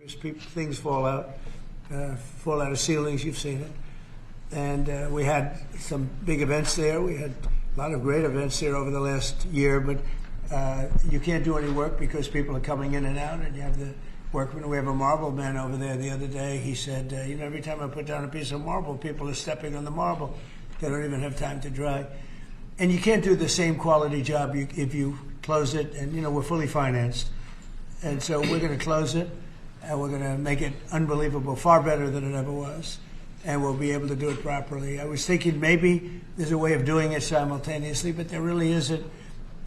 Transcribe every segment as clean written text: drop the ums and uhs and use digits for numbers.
Things fall out of ceilings. You've seen it. And we had some big events there. We had a lot of great events there over the last year, but you can't do any work because people are coming in and out, and you have the workmen. We have a marble man over there the other day. He said, every time I put down a piece of marble, people are stepping on the marble. They don't even have time to dry. And you can't do the same quality job if you close it, and we're fully financed. And so we're going to close it, and we're going to make it unbelievable, far better than it ever was. And we'll be able to do it properly. I was thinking maybe there's a way of doing it simultaneously, but there really isn't.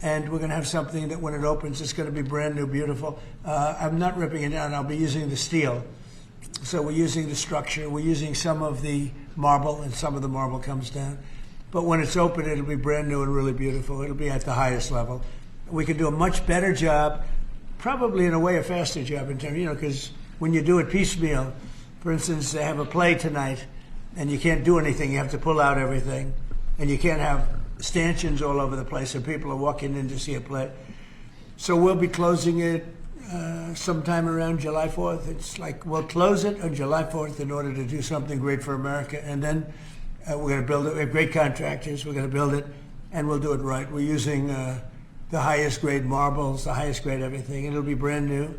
And we're going to have something that when it opens, it's going to be brand new, beautiful. I'm not ripping it down. I'll be using the steel. So we're using the structure. We're using some of the marble, and some of the marble comes down. But when it's open, it'll be brand new and really beautiful. It'll be at the highest level. We can do a much better job, probably in a way a faster job in terms, because when you do it piecemeal, for instance, they have a play tonight, and you can't do anything. You have to pull out everything, and you can't have stanchions all over the place, and people are walking in to see a play. So we'll be closing it sometime around July 4th. It's like we'll close it on July 4th in order to do something great for America, and then we're going to build it. We have great contractors. We're going to build it, and we'll do it right. We're using the highest grade marbles, the highest grade everything. It'll be brand new.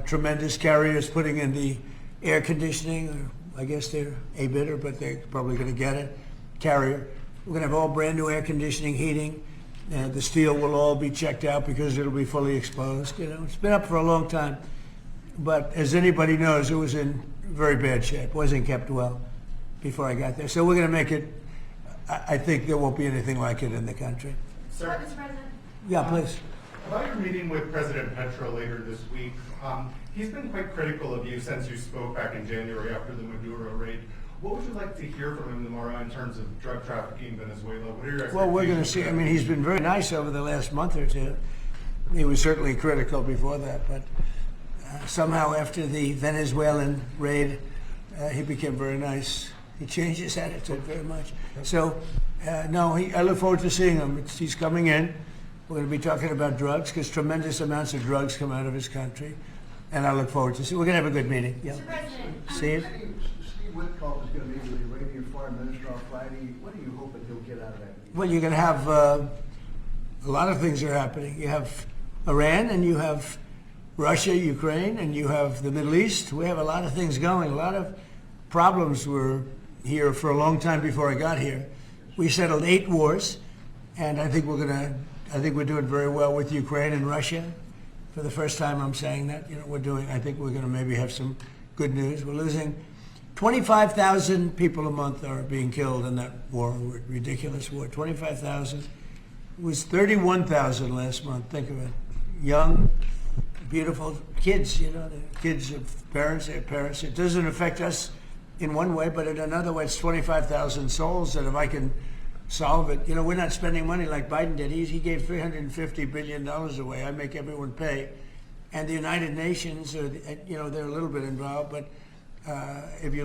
Tremendous carriers putting in the air conditioning, or I guess they're a bidder, but they're probably going to get it. Carrier. We're going to have all brand new air conditioning, heating. The steel will all be checked out because it'll be fully exposed. It's been up for a long time, but as anybody knows, it was in very bad shape. It wasn't kept well before I got there. So we're going to make it. I think there won't be anything like it in the country. Sir, Mr. President. Yeah, please. About your meeting with President Petro later this week, he's been quite critical of you since you spoke back in January after the Maduro raid. What would you like to hear from him tomorrow in terms of drug trafficking in Venezuela? What are your expectations? Well, we're going to see. He's been very nice over the last month or two. He was certainly critical before that, but somehow after the Venezuelan raid, he became very nice. He changed his attitude very much. So, no, I look forward to seeing him. He's coming in. We're going to be talking about drugs because tremendous amounts of drugs come out of his country, and I look forward to see. We're going to have a good meeting. Yeah. Mr. President. Steve? 𝐍𝐞𝐰𝐬 is going to meet with the Iranian Foreign Minister on Friday. What are you hoping he'll get out of that meeting? Well, you're going to have a lot of things are happening. You have Iran, and you have Russia, Ukraine, and you have the Middle East. We have a lot of things going. A lot of problems were here for a long time before I got here. We settled 8 wars, and I think we're doing very well with Ukraine and Russia. For the first time, I'm saying that. I think we're going to maybe have some good news. We're losing 25,000 people a month are being killed in that war, ridiculous war. 25,000. It was 31,000 last month. Think of it. Young, beautiful kids, the kids of parents, their parents. It doesn't affect us in one way, but in another way, it's 25,000 souls that if I can solve it, we're not spending money like Biden did. He gave $350 billion away. I make everyone pay. And the United Nations, they're a little bit involved, but if you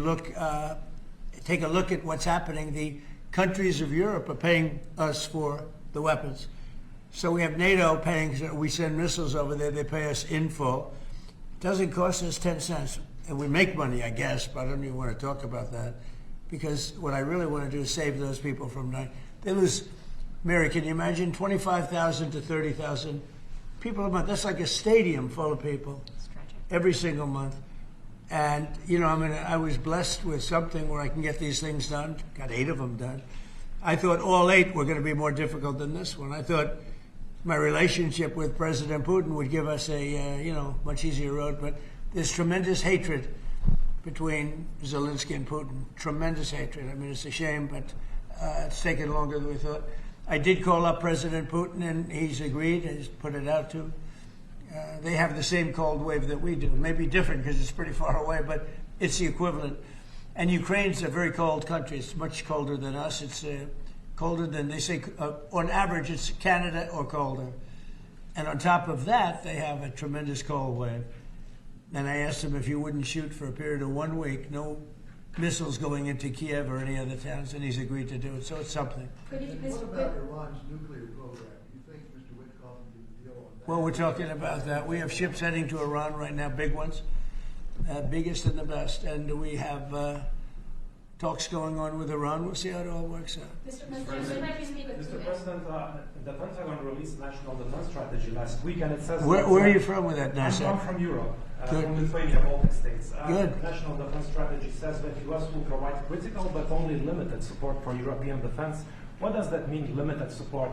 take a look at what's happening, the countries of Europe are paying us for the weapons. So we have NATO paying, we send missiles over there, they pay us in full. It doesn't cost us 10 cents. And we make money, I guess, but I don't even want to talk about that. Because what I really want to do is save those people from dying. They lose, Mary, can you imagine 25,000 to 30,000 people a month? That's like a stadium full of people every single month. And, I was blessed with something where I can get these things done. Got 8 of them done. I thought all 8 were going to be more difficult than this one. I thought my relationship with President Putin would give us a, much easier road. But there's tremendous hatred between Zelensky and Putin. Tremendous hatred. It's a shame, but it's taken longer than we thought. I did call up President Putin, and he's agreed. He's put it out to. They have the same cold wave that we do. Maybe different because it's pretty far away, but it's the equivalent. And Ukraine's a very cold country. It's much colder than us. It's colder than, they say, on average, it's Canada or colder. And on top of that, they have a tremendous cold wave. And I asked him if he wouldn't shoot for a period of 1 week, no missiles going into Kiev or any other towns, and he's agreed to do it. So it's something. What about Iran's nuclear program? Do you think Mr. 𝐍𝐞𝐰𝐬 can deal on that? Well, we're talking about that. We have ships heading to Iran right now, big ones. biggest and the best. And we have talks going on with Iran. We'll see how it all works out. Mr. President, I'd like to speak with Mr. you. President, the Pentagon released National Defense Strategy last week, and it says... Where are you from with that nice I'm accent? from Europe, Good. from Lithuania, Baltic states. Good. National Defense Strategy says that U.S. will provide critical but only limited support for European defense. What does that mean, limited support?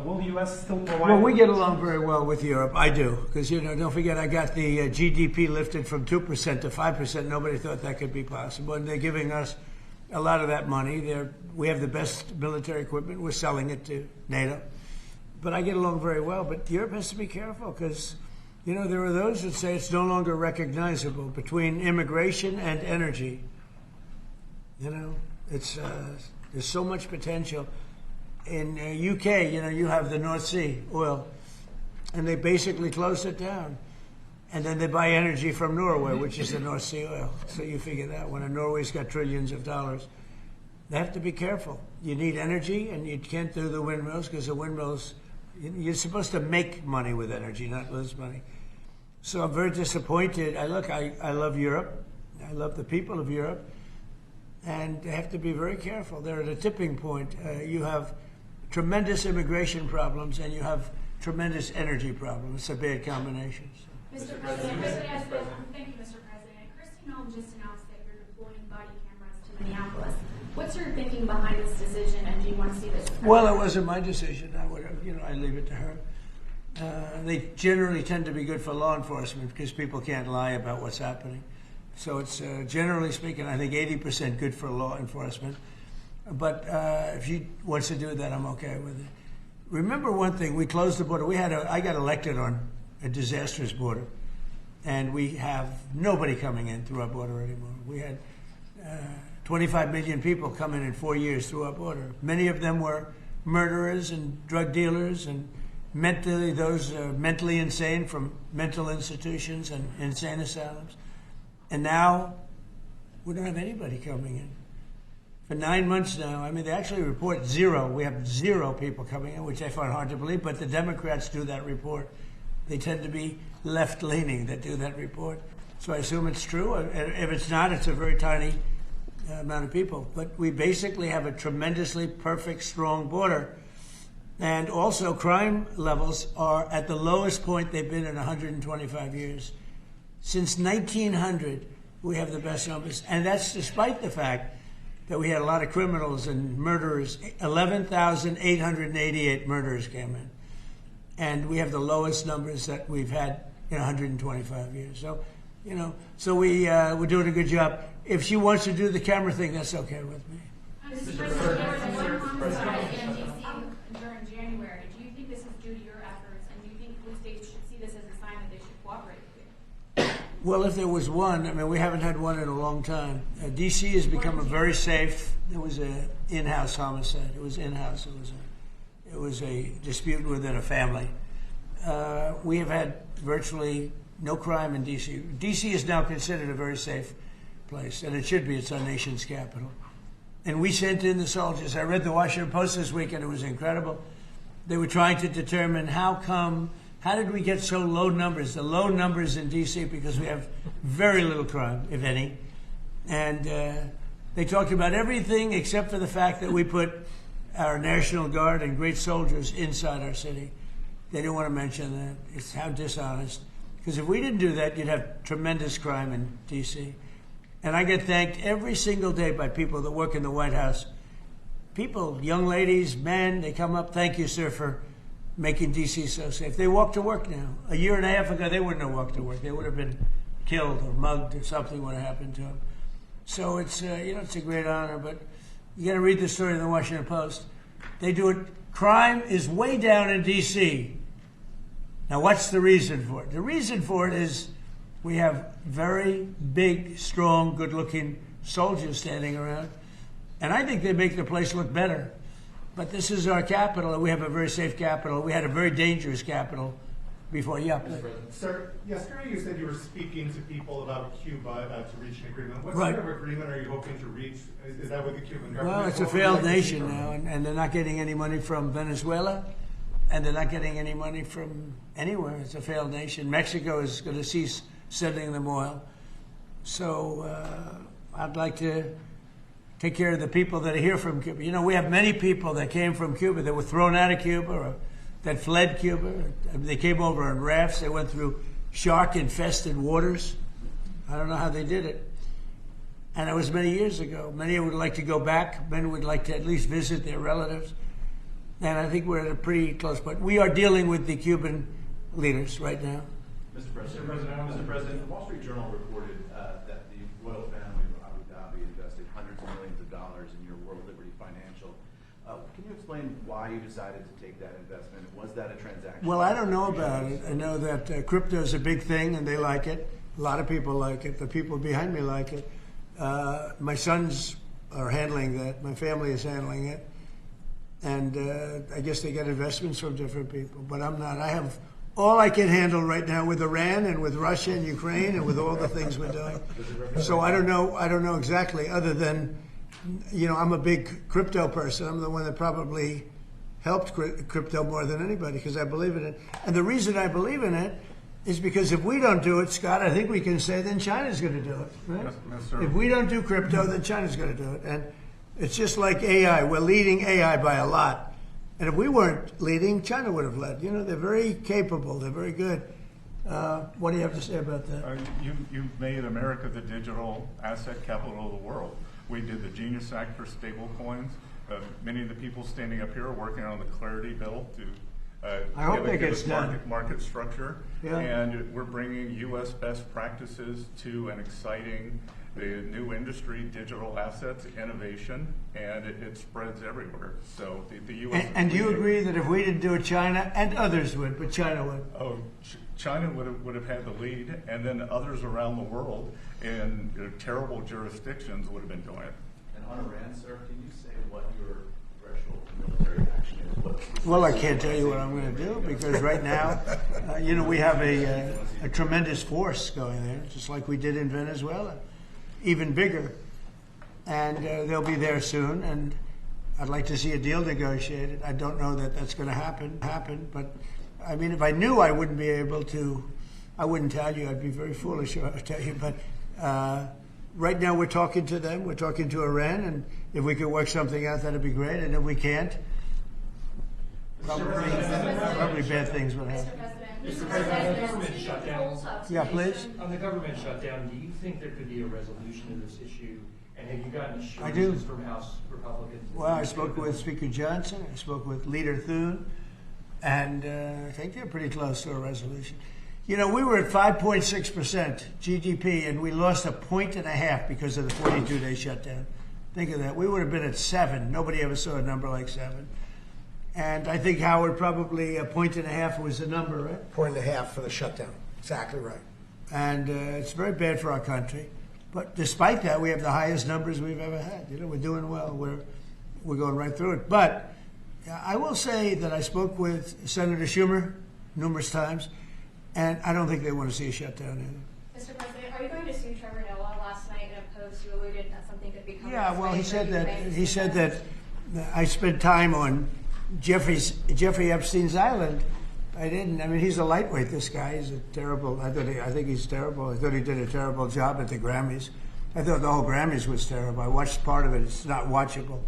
Will U.S. still provide... Well, we get along very well with Europe. I do. Because, don't forget, I got the GDP lifted from 2% to 5%. Nobody thought that could be possible. And they're giving us a lot of that money. We have the best military equipment. We're selling it to NATO. But I get along very well. But Europe has to be careful because, there are those that say it's no longer recognizable between immigration and energy. It's... There's so much potential. In UK, you have the North Sea oil, and they basically closed it down. And then they buy energy from Norway, which is the North Sea oil. So you figure that when Norway's got trillions of dollars. They have to be careful. You need energy, and you can't do the windmills because the windmills, you're supposed to make money with energy, not lose money. So I'm very disappointed. I love Europe. I love the people of Europe. And they have to be very careful. They're at a tipping point. You have tremendous immigration problems, and you have tremendous energy problems. It's a bad combination. Mr. President, thank you, Mr. President. Kristi Noem just announced that you're deploying body cameras to Minneapolis. What's your thinking behind this decision, and do you want to see this? Well, it wasn't my decision. I leave it to her. They generally tend to be good for law enforcement because people can't lie about what's happening. So it's, generally speaking, I think 80% good for law enforcement. But if she wants to do that, I'm okay with it. Remember one thing, we closed the border. I got elected on a disastrous border. And we have nobody coming in through our border anymore. We had 25 million people come in 4 years through our border. Many of them were murderers and drug dealers and mentally insane from mental institutions and insane asylums. And now, we don't have anybody coming in. For 9 months now, they actually report zero. We have 0 people coming in, which I find hard to believe, but the Democrats do that report. They tend to be left-leaning that do that report. So I assume it's true. If it's not, it's a very tiny amount of people. But we basically have a tremendously perfect, strong border. And also, crime levels are at the lowest point they've been in 125 years. Since 1900, we have the best numbers. And that's despite the fact that we had a lot of criminals and murderers. 11,888 murderers came in. And we have the lowest numbers that we've had in 125 years. So, we're doing a good job. If she wants to do the camera thing, that's okay with me. Mr. President, there was one homicide in D.C. during January. Do you think this is due to your efforts? And do you think blue states should see this as a sign that they should cooperate with you? Well, if there was one, we haven't had one in a long time. D.C. has become a very safe. There was an in-house homicide. It was in-house. It was a dispute within a family. We have had virtually no crime in D.C. D.C. is now considered a very safe place, and it should be. It's our nation's capital. And we sent in the soldiers. I read the Washington Post this week, and it was incredible. They were trying to determine how did we get so low numbers? The low numbers in D.C. because we have very little crime, if any. And they talked about everything except for the fact that we put our National Guard and great soldiers inside our city. They didn't want to mention that. It's how dishonest. Because if we didn't do that, you'd have tremendous crime in D.C. And I get thanked every single day by people that work in the White House. People, young ladies, men, they come up, thank you, sir, for making D.C. so safe. They walk to work now. A year and a half ago, they wouldn't have walked to work. They would have been killed or mugged or something would have happened to them. So it's, it's a great honor, but you got to read the story in the Washington Post. They do it. Crime is way down in D.C. Now, what's the reason for it? The reason for it is we have very big, strong, good-looking soldiers standing around. And I think they make the place look better. But this is our capital, and we have a very safe capital. We had a very dangerous capital before. Yeah. Sir, yesterday you said you were speaking to people about Cuba to reach an agreement. What Right. sort of agreement are you hoping to reach? Is that with the Cuban government? Well, it's a What would you failed like to see nation from now, it? and they're not getting any money from Venezuela, and they're not getting any money from anywhere. It's a failed nation. Mexico is going to cease sending them oil. So I'd like to take care of the people that are here from Cuba. You know, we have many people that came from Cuba that were thrown out of Cuba or that fled Cuba. They came over on rafts. They went through shark-infested waters. I don't know how they did it. And it was many years ago. Many would like to go back. Many would like to at least visit their relatives. And I think we're at a pretty close point. We are dealing with the Cuban leaders right now. Mr. President, the Wall Street Journal reported that the royal family of Abu Dhabi invested hundreds of millions of dollars in your World Liberty Financial. Can you explain why you decided to take that investment? Was that a transaction? Well, I don't know about it. I know that crypto is a big thing, and they like it. A lot of people like it. The people behind me like it. My sons are handling that. My family is handling it. And I guess they get investments from different people. But I'm not. I have all I can handle right now with Iran and with Russia and Ukraine and with all the things we're doing. So I don't know exactly, other than, you know, I'm a big crypto person. I'm the one that probably helped crypto more than anybody because I believe in it. And the reason I believe in it is because if we don't do it, Scott, I think we can say then China's going to do it. Right? Yes, sir. If we don't do crypto, then China's going to do it. And it's just like AI. We're leading AI by a lot. And if we weren't leading, China would have led. You know, they're very capable. They're very good. What do you have to say about that? You've made America the digital asset capital of the world. We did the Genius Act for stable coins. Many of the people standing up here are working on the Clarity Bill to I hope that give gets us done. market structure. Yeah. And we're bringing U.S. best practices to an exciting new industry, digital assets, innovation, and it spreads everywhere. So the U.S. And do you agree that if we didn't do it, China and others would, but China would? Oh, China would have had the lead, and then others around the world in terrible jurisdictions would have been doing it. And on Iran, sir, can you say what your threshold military action is? Well, I can't tell you what I'm going to do because right now, you know, we have a tremendous force going there, just like we did in Venezuela, even bigger. And they'll be there soon, and I'd like to see a deal negotiated. I don't know that that's going to happen, but I mean, if I knew, I wouldn't be able to. I wouldn't tell you. I'd be very foolish if I would tell you. But right now, we're talking to them. We're talking to Iran, and if we could work something out, that'd be great. And if we can't, probably bad things would happen. Mr. President, On the government shutdown, Yeah, please. on the government shutdown, do you think there could be a resolution of this issue? And have you gotten I do. assurances from House Republicans? Well, I spoke with Speaker Johnson. I spoke with Leader Thune, and I think they're pretty close to a resolution. You know, we were at 5.6% GDP, and we lost 1.5 points because of the 42-day shutdown. Think of that. We would have been at 7. Nobody ever saw a number like 7. And I think, Howard, probably 1.5 points was the number, right? 1.5 for the shutdown. Exactly right. And it's very bad for our country. But despite that, we have the highest numbers we've ever had. You know, we're doing well. We're going right through it. But I will say that I spoke with Senator Schumer numerous times, and I don't think they want to see a shutdown either. Mr. President, are you going to sue Trevor Noah? Last night in a post, you alluded that something could be coming. Yeah, well, he this said way. that. He said that I spent time on Jeffrey Epstein's island. I didn't. I mean, he's a lightweight. This guy. He's a terrible. I think he's terrible. I thought he did a terrible job at the Grammys. I thought the whole Grammys was terrible. I watched part of it. It's not watchable.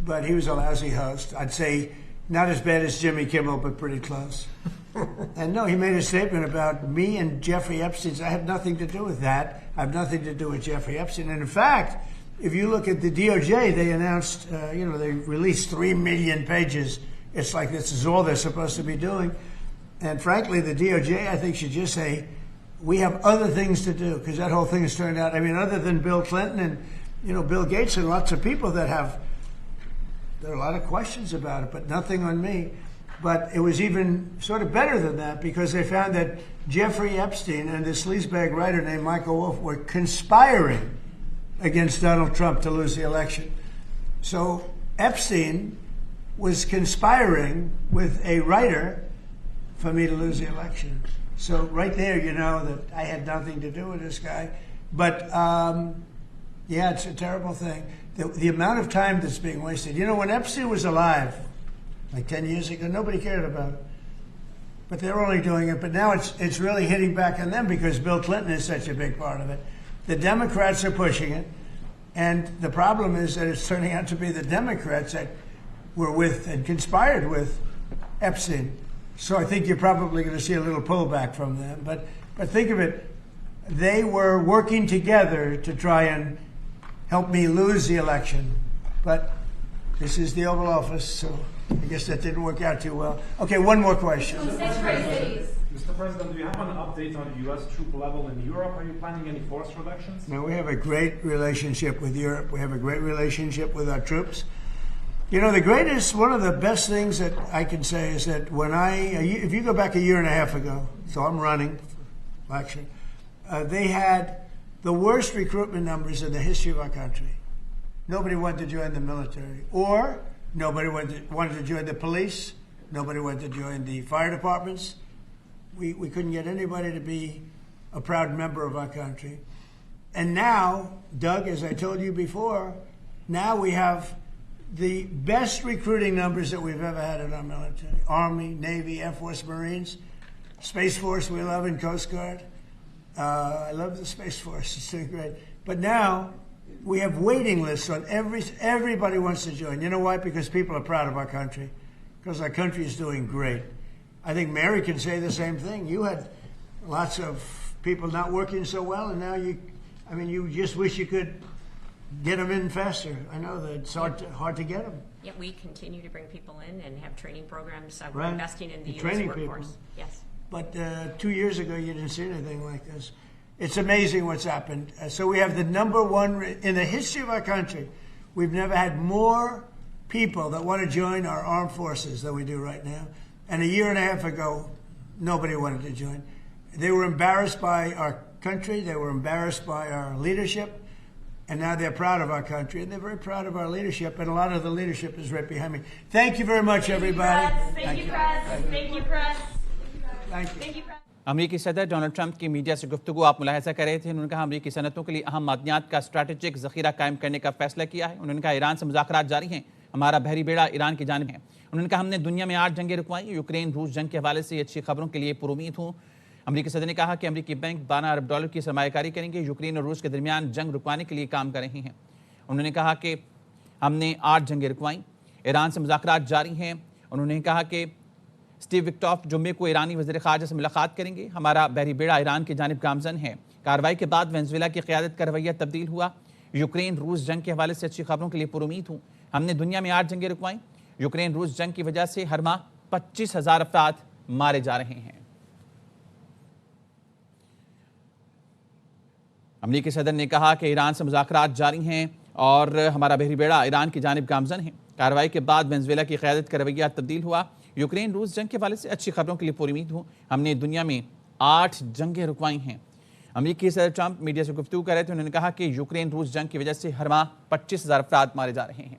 But he was a lousy host. I'd say not as bad as Jimmy Kimmel, but pretty close. And no, he made a statement about me and Jeffrey Epstein. I have nothing to do with that. I have nothing to do with Jeffrey Epstein. And in fact, if you look at the DOJ, they announced, they released 3 million pages. It's like this is all they're supposed to be doing. And frankly, the DOJ, I think, should just say, we have other things to do, because that whole thing has turned out, I mean, other than Bill Clinton and, Bill Gates and lots of people that there are a lot of questions about it, but nothing on me. But it was even sort of better than that, because they found that Jeffrey Epstein and this sleazebag writer named Michael Wolff were conspiring against Donald Trump to lose the election. So Epstein was conspiring with a writer for me to lose the election. So right there, you know that I had nothing to do with this guy. But yeah, it's a terrible thing. The amount of time that's being wasted. When Epstein was alive, like 10 years ago, nobody cared about it. But they're only doing it. But now it's really hitting back on them because Bill Clinton is such a big part of it. The Democrats are pushing it, and the problem is that it's turning out to be the Democrats that were with and conspired with Epstein. So I think you're probably going to see a little pullback from them. But think of it, they were working together to try and help me lose the election. But this is the Oval Office, so I guess that didn't work out too well. Okay, one more question. Mr. President, do you have an update on the U.S. troop level in Europe? Are you planning any force reductions? Now, we have a great relationship with Europe. We have a great relationship with our troops. You know, one of the best things that I can say is that if you go back a year and a half ago, so I'm running for election, they had the worst recruitment numbers in the history of our country. Nobody wanted to join the military, or nobody wanted to join the police. Nobody wanted to join the fire departments. We couldn't get anybody to be a proud member of our country. And now, Doug, as I told you before, now we have the best recruiting numbers that we've ever had in our military. Army, Navy, Air Force, Marines, Space Force we love, and Coast Guard. I love the Space Force. It's doing great. But now we have waiting lists on everybody wants to join. You know why? Because people are proud of our country. Because our country is doing great. I think Mary can say the same thing. You had lots of people not working so well, and now you just wish you could get them in faster. I know that it's hard to get them. Yeah, we continue to bring people in and have training programs. We're Right. investing in the Training U.S. workforce. people. Yes. But 2 years ago, you didn't see anything like this. It's amazing what's happened. So we have the number one in the history of our country. We've never had more people that want to join our armed forces than we do right now. And a year and a half ago, nobody wanted to join. They were embarrassed by our country. They were embarrassed by our leadership. And now they're proud of our country, and they're very proud of our leadership, and a lot of the leadership is right behind me. Thank you very much, everybody. Thank you, press. Thank you, press. Thank you. Thank you, press. अमरीकी सदर Donald Trump की media से गुफ्तगू आप मुलाहिजा कर रहे थे। उन्होंने कहा अमरीकी सनतों के लिए अहम मादनियात का स्ट्रैटेजिक ज़ख़ीरा कायम करने का फैसला किया है। उन्होंने कहा ईरान से मुज़ाकरात जारी हैं, हमारा बहरी बेड़ा ईरान की जानिब है। उन्होंने कहा हमने दुनिया में 8 जंगें रुकवाई। यूक्रेन रूस जंग के हवाले से अच्छी खबरों के लिए पुरुमीद हूँ। अमरीकी सदर ने कहा कि अमरीकी बैंक $12 अरब की सरमायाकारी करेंगे। यूक्रेन और रूस के दरमियान जंग रुकवाने के लिए काम कर रहे हैं। उन्होंने कहा कि हमने 8 जंगें रुकवाई। ईरान से मुज़ाकरात जारी हैं। उन्होंने कहा कि स्टीव विक्टॉफ जुम्मे को ईरानी वज़ीर ख़ारजा से मुलाकात करेंगे। हमारा बहरी बेड़ा ईरान की जानिब गामज़न है। कार्रवाई के बाद वेनेज़ुएला की क़यादत का रवैया तब्दील हुआ। यूक्रेन रूस जंग के हवाले से अच्छी खबरों के लिए पुरुमीद हूँ। हमने दुनिया में 8 जंगें रुकवाई। यूक्रेन रूस जंग की वजह से हर माह 25,000 अफराद मारे जा रहे हैं। अमरीकी सदर ने कहा कि ईरान से मुज़ाकरात जारी हैं और हमारा बहरी बेड़ा ईरान की जानिब गामज़न है। कार्रवाई के बाद वेनेज़ुएला की क़यादत का रवैया तब्दील हुआ। यूक्रेन रूस जंग के हवाले से अच्छी खबरों के लिए पुरुमीद हूँ। हमने दुनिया में 8 जंगें रुकवाई हैं। अमरीकी सदर ट्रंप मीडिया से गुफ्तगू कर रहे थे। उन्होंने कहा कि यूक्रेन रूस जंग की वजह से हर माह 25,000 अफराद मारे जा रहे हैं।